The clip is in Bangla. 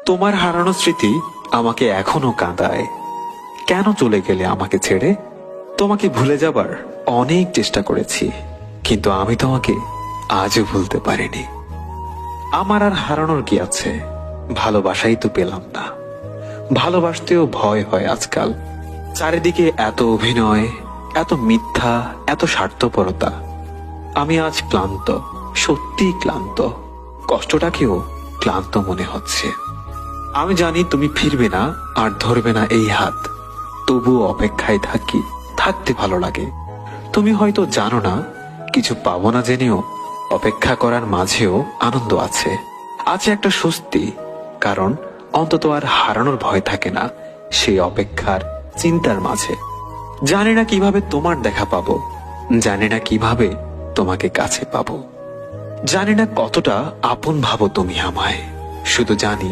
তোমার হারানো স্মৃতি আমাকে এখনো কাঁদায়। কেন চলে গেলে আমাকে ছেড়ে? তোমাকে ভুলে যাবার অনেক চেষ্টা করেছি, কিন্তু আমি তোমাকে আজও ভুলতে পারিনি। আমার আর হারানোর কি আছে? ভালোবাসাই তো পেলাম না। ভালোবাসতেও ভয় হয় আজকাল। চারিদিকে এত অভিনয়, এত মিথ্যা, এত স্বার্থপরতা। আমি আজ ক্লান্ত, সত্যিই ক্লান্ত। কষ্টটাকেও ক্লান্ত মনে হচ্ছে। আমি জানি তুমি ফিরবে না আর ধরবে না এই হাত, তবুও অপেক্ষায় থাকি। থাকতে ভালো লাগে। তুমি হয়তো জানো না, কিছু পাবো না জেনেও অপেক্ষা করার মাঝেও আনন্দ আছে। আছে একটা স্বস্তি, কারণ অন্তত আর হারানোর ভয় থাকে না সেই অপেক্ষার চিন্তার মাঝে। জানি না কিভাবে তোমার দেখা পাবো, জানি না কিভাবে তোমাকে কাছে পাবো, জানি না কতটা আপন ভাবো তুমি আমায়। শুধু জানি